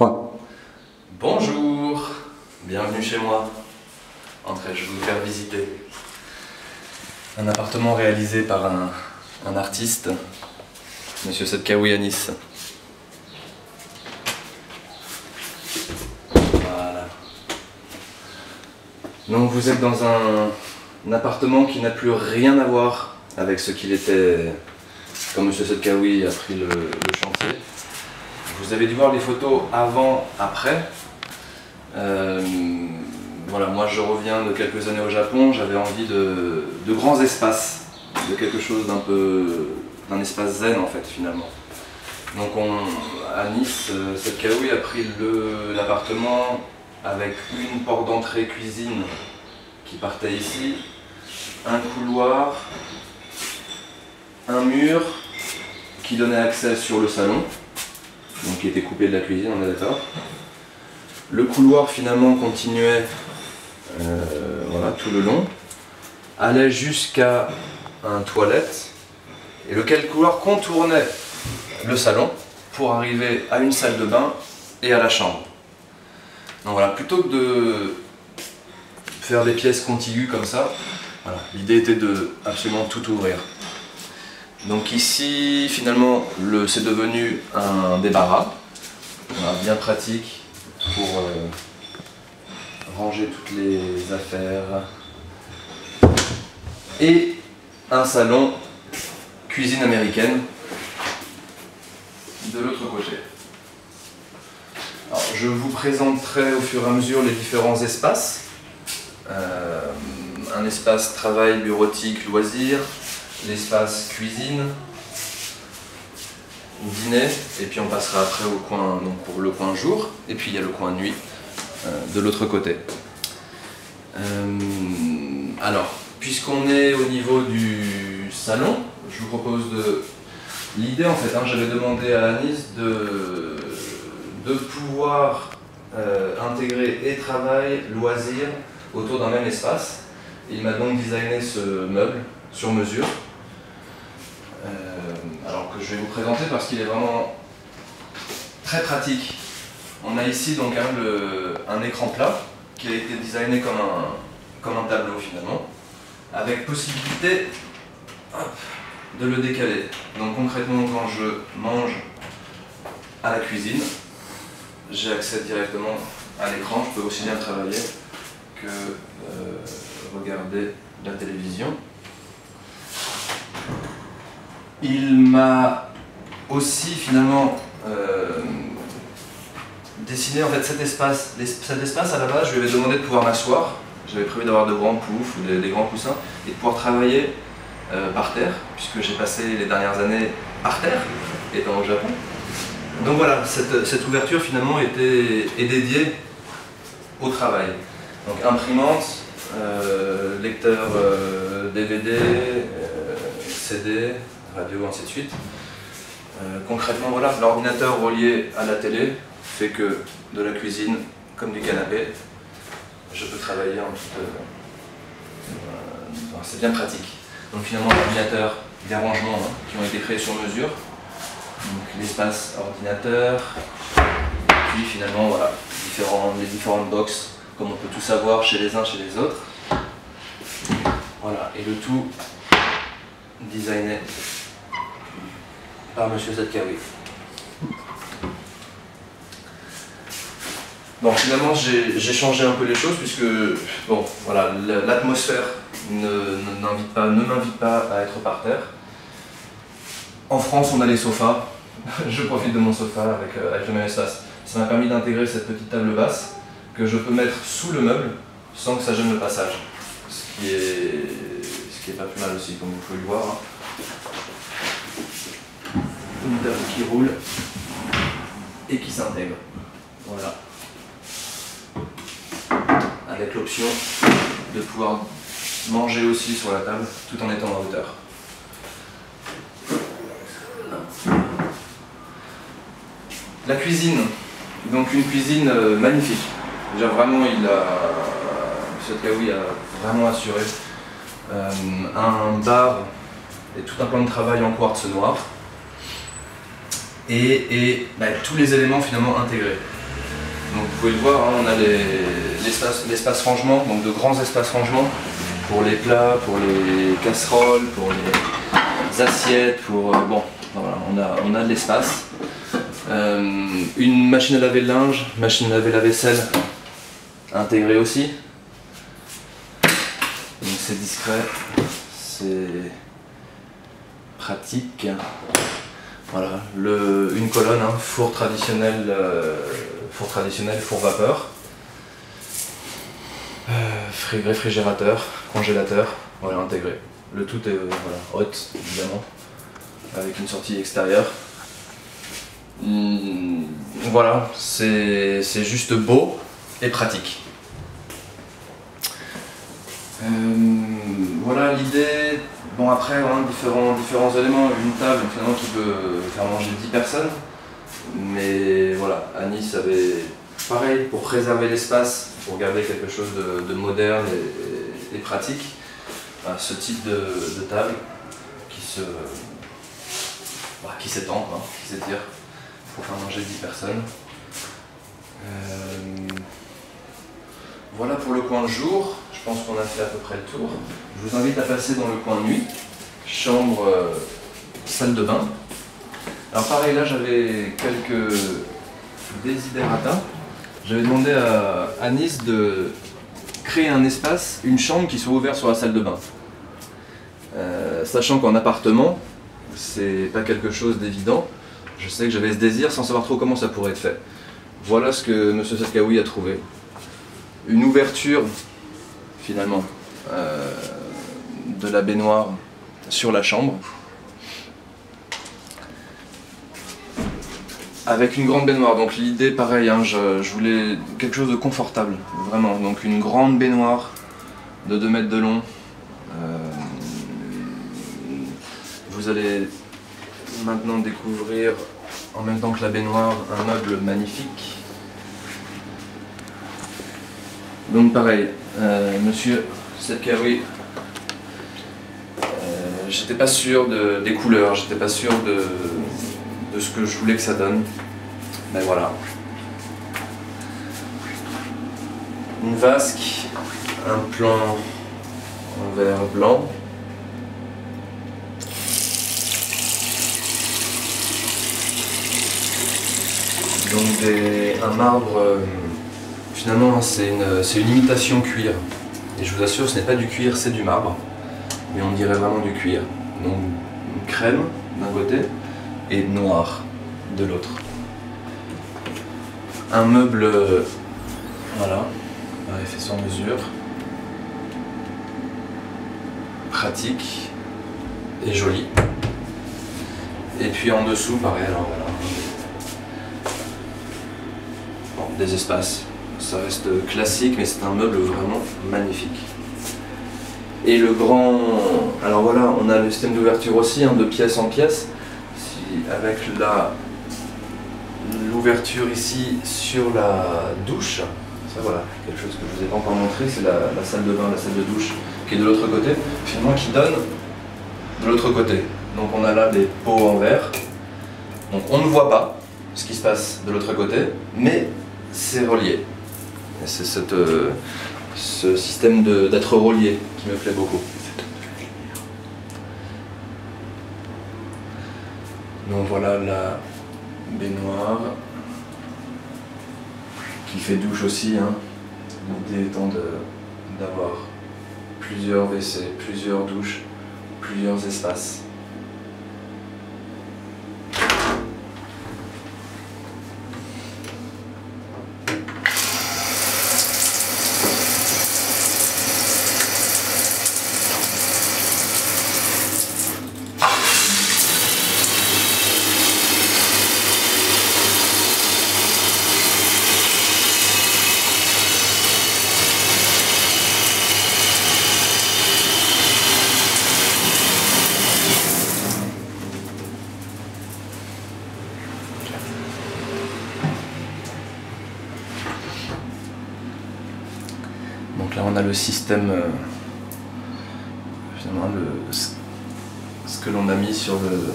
3. Bonjour, bienvenue chez moi. Entrez, je vais vous faire visiter. Un appartement réalisé par un artiste, Monsieur Setkaoui à Nice. Voilà. Donc vous êtes dans un appartement qui n'a plus rien à voir avec ce qu'il était quand Monsieur Setkaoui a pris le chantier. Vous avez dû voir les photos avant, après. Voilà, moi je reviens de quelques années au Japon, j'avais envie de grands espaces, de quelque chose d'un espace zen en fait finalement. Donc à Nice, Setkaoui a pris l'appartement avec une porte d'entrée cuisine qui partait ici, un couloir, un mur qui donnait accès sur le salon, donc qui était coupé de la cuisine, on est d'accord. Le couloir finalement continuait voilà, tout le long, allait jusqu'à un toilette, et lequel couloir contournait le salon pour arriver à une salle de bain et à la chambre. Donc voilà, plutôt que de faire des pièces contiguës comme ça, voilà, l'idée était de absolument tout ouvrir. Donc ici, finalement, c'est devenu un débarras, voilà, bien pratique pour ranger toutes les affaires. Et un salon cuisine américaine de l'autre côté. Alors, je vous présenterai au fur et à mesure les différents espaces. Un espace travail, bureautique, loisirs, l'espace cuisine, dîner, et puis on passera après au coin, donc pour le coin jour, et puis il y a le coin nuit de l'autre côté. Alors, puisqu'on est au niveau du salon, je vous propose l'idée en fait, j'avais demandé à Anis de pouvoir intégrer et travail, loisirs autour d'un même espace. Et il m'a donc designé ce meuble sur mesure, alors que je vais vous présenter parce qu'il est vraiment très pratique. On a ici donc un écran plat qui a été designé comme un tableau finalement, avec possibilité de le décaler. Donc concrètement, quand je mange à la cuisine, j'ai accès directement à l'écran. Je peux aussi bien travailler que regarder la télévision. Il m'a aussi finalement dessiné en fait cet espace à la base. Je lui avais demandé de pouvoir m'asseoir. J'avais prévu d'avoir de grands poufs ou des grands coussins et de pouvoir travailler par terre, puisque j'ai passé les dernières années par terre, étant au Japon. Donc voilà, cette ouverture finalement est dédiée au travail. Donc imprimante, lecteur DVD, CD, radio, ainsi de suite. Concrètement, voilà, l'ordinateur relié à la télé fait que de la cuisine comme du canapé, je peux travailler en toute... c'est bien pratique. Donc finalement, l'ordinateur, des rangements qui ont été créés sur mesure. Donc l'espace ordinateur, puis finalement, voilà, les différentes boxes, comme on peut tout savoir chez les uns, chez les autres. Voilà, et le tout designé par Monsieur Setkaoui. Bon, finalement, j'ai changé un peu les choses puisque, bon, voilà, l'atmosphère ne m'invite pas à être par terre. En France, on a les sofas. Je profite de mon sofa avec le même espace. Ça m'a permis d'intégrer cette petite table basse que je peux mettre sous le meuble sans que ça gêne le passage. Ce qui est pas plus mal aussi, comme vous pouvez le voir. Une table qui roule et qui s'intègre. Voilà. Avec l'option de pouvoir manger aussi sur la table tout en étant en hauteur. La cuisine, donc une cuisine magnifique. Déjà vraiment, Setkaoui a vraiment assuré. Un bar et tout un plan de travail en quartz noir. Et tous les éléments finalement intégrés. Donc vous pouvez le voir, hein, on a l'espace rangement, donc de grands espaces rangement pour les plats, pour les casseroles, pour les assiettes, pour bon, voilà, on a de l'espace. Une machine à laver le linge, machine à laver la vaisselle intégrée aussi. Donc c'est discret, c'est pratique. Voilà, une colonne, hein, four traditionnel, four vapeur, réfrigérateur, congélateur, voilà, intégré. Le tout est voilà, hot, évidemment, avec une sortie extérieure. Voilà, c'est juste beau et pratique. Voilà l'idée. Bon, après, hein, différents éléments. Une table finalement qui peut faire manger 10 personnes. Mais voilà, à Nice avait pareil, pour préserver l'espace, pour garder quelque chose de moderne et pratique, ce type de table qui s'étend, qui s'étire pour faire manger 10 personnes. Voilà pour le coin jour, je pense qu'on a fait à peu près le tour. Je vous invite à passer dans le coin nuit, chambre, salle de bain. Alors pareil, là j'avais quelques desiderata. J'avais demandé à Nice de créer un espace, une chambre qui soit ouverte sur la salle de bain. Sachant qu'en appartement, c'est pas quelque chose d'évident, je sais que j'avais ce désir sans savoir trop comment ça pourrait être fait. Voilà ce que M. Satkaoui a trouvé. Une ouverture, finalement, de la baignoire sur la chambre, avec une grande baignoire. Donc l'idée, pareil, hein, je voulais quelque chose de confortable, vraiment. Donc une grande baignoire de 2 mètres de long. Vous allez maintenant découvrir, en même temps que la baignoire, un meuble magnifique. Donc pareil, Monsieur Satkaoui, j'étais pas sûr des couleurs, j'étais pas sûr de ce que je voulais que ça donne. Mais voilà. Une vasque, un plan en verre blanc. Donc un marbre, finalement c'est une imitation cuir. Et je vous assure, ce n'est pas du cuir, c'est du marbre. Mais on dirait vraiment du cuir. Donc une crème d'un côté et noir de l'autre. Un meuble, voilà, fait sur mesure. Pratique et joli. Et puis en dessous, pareil, alors voilà. Des espaces, ça reste classique mais c'est un meuble vraiment magnifique. Et le grand, alors voilà, on a le système d'ouverture aussi, hein, de pièce en pièce, avec l'ouverture ici sur la douche. Ça voilà, quelque chose que je vous ai pas encore montré, c'est la salle de bain, la salle de douche qui est de l'autre côté, finalement qui donne de l'autre côté. Donc on a là des pots en verre, donc on ne voit pas ce qui se passe de l'autre côté, mais c'est relié. C'est ce système d'être relié qui me plaît beaucoup. Donc voilà la baignoire qui fait douche aussi. Hein. L'idée étant d'avoir plusieurs WC, plusieurs douches, plusieurs espaces. Donc là on a le système, finalement ce que l'on a mis sur le